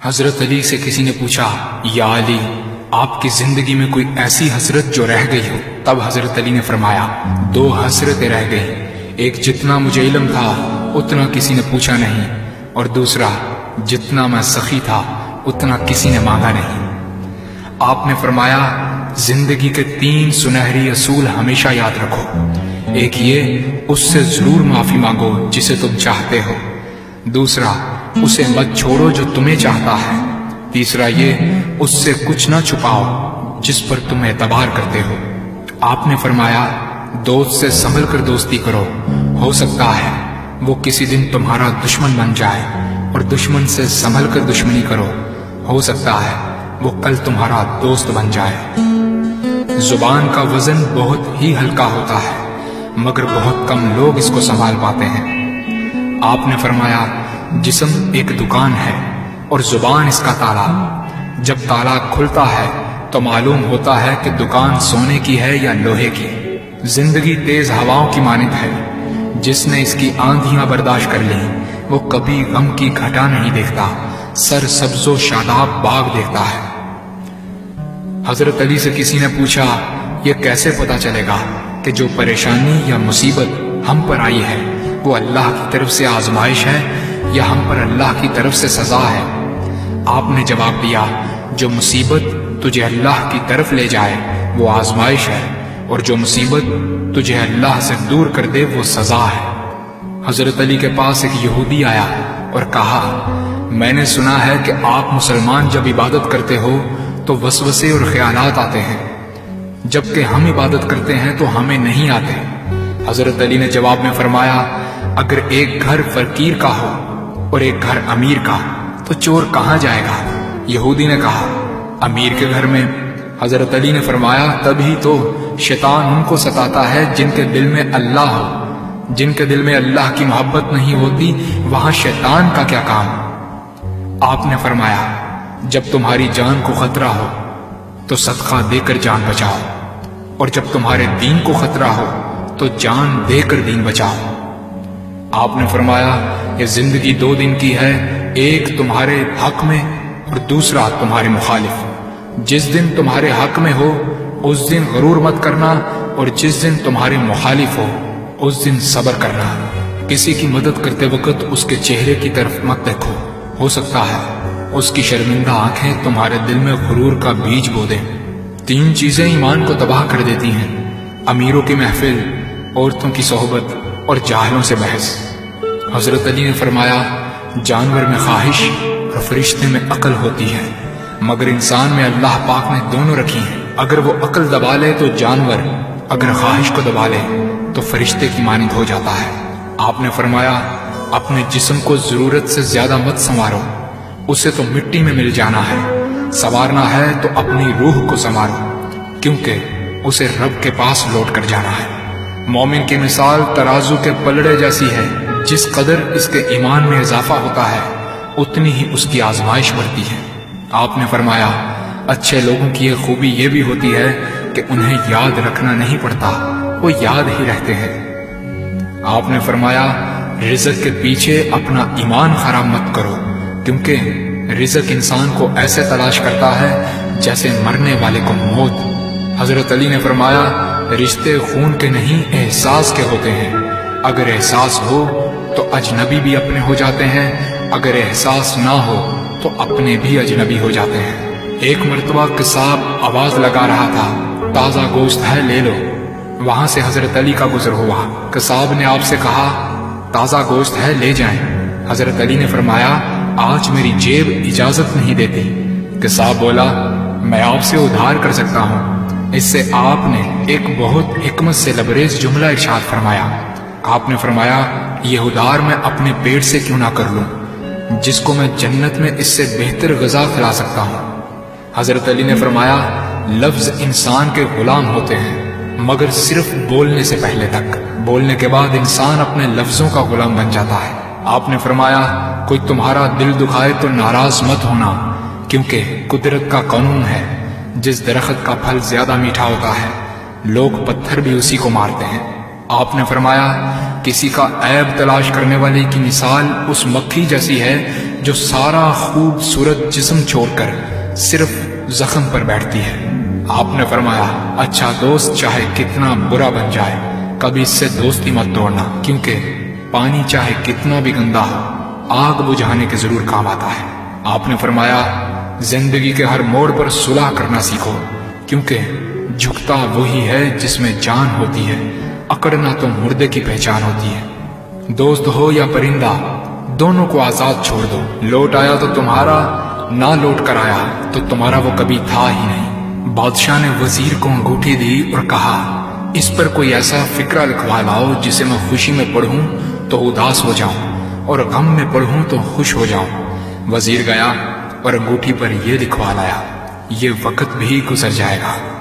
حضرت علی سے کسی نے پوچھا، یا علی، آپ کی زندگی میں کوئی ایسی حسرت جو رہ گئی ہو؟ تب حضرت علی نے فرمایا، 2 حسرتیں رہ گئی، ایک جتنا مجھے علم تھا اتنا کسی نے پوچھا نہیں، اور دوسرا جتنا میں سخی تھا اتنا کسی نے مانگا نہیں۔ آپ نے فرمایا، زندگی کے 3 سنہری اصول ہمیشہ یاد رکھو۔ ایک یہ، اس سے ضرور معافی مانگو جسے تم چاہتے ہو۔ دوسرا، اسے مت چھوڑو جو تمہیں چاہتا ہے۔ تیسرا یہ، اس سے کچھ نہ چھپاؤ جس پر تم اعتبار کرتے ہو۔ آپ نے فرمایا، دوست سے سنبھل کر دوستی کرو، ہو سکتا ہے وہ کسی دن تمہارا دشمن بن جائے، اور دشمن سے سنبھل کر دشمنی کرو، ہو سکتا ہے وہ کل تمہارا دوست بن جائے۔ زبان کا وزن بہت ہی ہلکا ہوتا ہے، مگر بہت کم لوگ اس کو سنبھال پاتے ہیں۔ آپ نے فرمایا، جسم ایک دکان ہے اور زبان اس کا تالا۔ جب تالا کھلتا ہے تو معلوم ہوتا ہے کہ دکان سونے کی ہے یا لوہے کی۔ زندگی تیز ہواؤں کی مانند ہے، جس نے اس کی آندھیاں برداشت کر لی وہ کبھی غم کی گھٹا نہیں دیکھتا، سر سبز و شاداب باغ دیکھتا ہے۔ حضرت علی سے کسی نے پوچھا، یہ کیسے پتا چلے گا کہ جو پریشانی یا مصیبت ہم پر آئی ہے وہ اللہ کی طرف سے آزمائش ہے یا ہم پر اللہ کی طرف سے سزا ہے؟ آپ نے جواب دیا، جو مصیبت تجھے اللہ کی طرف لے جائے وہ آزمائش ہے، اور جو مصیبت تجھے اللہ سے دور کر دے وہ سزا ہے۔ حضرت علی کے پاس ایک یہودی آیا اور کہا، میں نے سنا ہے کہ آپ مسلمان جب عبادت کرتے ہو تو وسوسے اور خیالات آتے ہیں، جبکہ ہم عبادت کرتے ہیں تو ہمیں نہیں آتے۔ حضرت علی نے جواب میں فرمایا، اگر ایک گھر فقیر کا ہو اور ایک گھر امیر کا تو چور کہاں جائے گا؟ یہودی نے کہا، امیر کے گھر میں۔ حضرت علی نے فرمایا، تبھی تو شیطان ان کو ستاتا ہے جن کے دل میں اللہ ہو۔ جن کے دل میں اللہ کی محبت نہیں ہوتی وہاں شیطان کا کیا کام؟ آپ نے فرمایا، جب تمہاری جان کو خطرہ ہو تو صدقہ دے کر جان بچاؤ، اور جب تمہارے دین کو خطرہ ہو تو جان دے کر دین بچاؤ۔ آپ نے فرمایا، یہ زندگی 2 دن کی ہے، ایک تمہارے حق میں اور دوسرا تمہارے مخالف۔ جس دن تمہارے حق میں ہو اس دن غرور مت کرنا، اور جس دن تمہارے مخالف ہو اس دن صبر کرنا۔ کسی کی مدد کرتے وقت اس کے چہرے کی طرف مت دیکھو، ہو سکتا ہے اس کی شرمندہ آنکھیں تمہارے دل میں غرور کا بیج بو دیں۔ 3 چیزیں ایمان کو تباہ کر دیتی ہیں، امیروں کی محفل، عورتوں کی صحبت اور جاہلوں سے بحث۔ حضرت علی نے فرمایا، جانور میں خواہش اور فرشتے میں عقل ہوتی ہے، مگر انسان میں اللہ پاک نے دونوں رکھی ہیں۔ اگر وہ عقل دبا لے تو جانور، اگر خواہش کو دبا لے تو فرشتے کی مانند ہو جاتا ہے۔ آپ نے فرمایا، اپنے جسم کو ضرورت سے زیادہ مت سنوارو، اسے تو مٹی میں مل جانا ہے۔ سنوارنا ہے تو اپنی روح کو سنوارو، کیونکہ اسے رب کے پاس لوٹ کر جانا ہے۔ مومن کی مثال ترازو کے پلڑے جیسی ہے، جس قدر اس کے ایمان میں اضافہ ہوتا ہے اتنی ہی اس کی آزمائش بڑھتی ہے۔ آپ نے فرمایا، اچھے لوگوں کی ایک خوبی یہ بھی ہوتی ہے کہ انہیں یاد رکھنا نہیں پڑتا، وہ یاد ہی رہتے ہیں۔ آپ نے فرمایا، رزق کے پیچھے اپنا ایمان خراب مت کرو، کیونکہ رزق انسان کو ایسے تلاش کرتا ہے جیسے مرنے والے کو موت۔ حضرت علی نے فرمایا، رشتے خون کے نہیں احساس کے ہوتے ہیں، اگر احساس ہو تو اجنبی بھی اپنے ہو جاتے ہیں، اگر احساس نہ ہو تو اپنے بھی اجنبی ہو جاتے ہیں۔ ایک مرتبہ قصاب آواز لگا رہا تھا، تازہ گوشت ہے لے لو۔ وہاں سے حضرت علی کا گزر ہوا، قصاب نے آپ سے کہا، تازہ گوشت ہے لے جائیں۔ حضرت علی نے فرمایا، آج میری جیب اجازت نہیں دیتی۔ قصاب بولا، میں آپ سے ادھار کر سکتا ہوں۔ اس سے آپ نے ایک بہت حکمت سے لبریز جملہ ارشاد فرمایا۔ آپ نے فرمایا، یہ ادھار میں اپنے پیٹ سے کیوں نہ کر لوں، جس کو میں جنت میں اس سے بہتر غذا کھلا سکتا ہوں۔ حضرت علی نے فرمایا، لفظ انسان کے غلام ہوتے ہیں مگر صرف بولنے سے پہلے تک، بولنے کے بعد انسان اپنے لفظوں کا غلام بن جاتا ہے۔ آپ نے فرمایا، کوئی تمہارا دل دکھائے تو ناراض مت ہونا، کیونکہ قدرت کا قانون ہے، جس درخت کا پھل زیادہ میٹھا ہوتا ہے لوگ پتھر بھی اسی کو مارتے ہیں۔ آپ نے فرمایا، کسی کا عیب تلاش کرنے والے کی مثال اس مکھی جیسی ہے جو سارا خوبصورت جسم چھوڑ کر صرف زخم پر بیٹھتی ہے۔ آپ نے فرمایا اچھا دوست چاہے کتنا برا بن جائے کبھی اس سے دوستی مت توڑنا، کیونکہ پانی چاہے کتنا بھی گندا ہو آگ بجھانے کے ضرور کام آتا ہے۔ آپ نے فرمایا زندگی کے ہر موڑ پر صلح کرنا سیکھو، کیونکہ جھکتا وہی ہے جس میں جان ہوتی ہے، اکڑنا تو مردے کی پہچان ہوتی ہے۔ دوست ہو یا پرندہ دونوں کو آزاد چھوڑ دو، لوٹ آیا تو تمہارا، نہ لوٹ کر آیا تو تمہارا وہ کبھی تھا ہی نہیں۔ بادشاہ نے وزیر کو انگوٹھی دی اور کہا اس پر کوئی ایسا فقرہ لکھوا لاؤ جسے میں خوشی میں پڑھوں تو اداس ہو جاؤں اور غم میں پڑھوں تو خوش ہو جاؤں۔ وزیر گیا اور انگوٹھی پر یہ لکھوا لایا یہ وقت بھی گزر جائے گا۔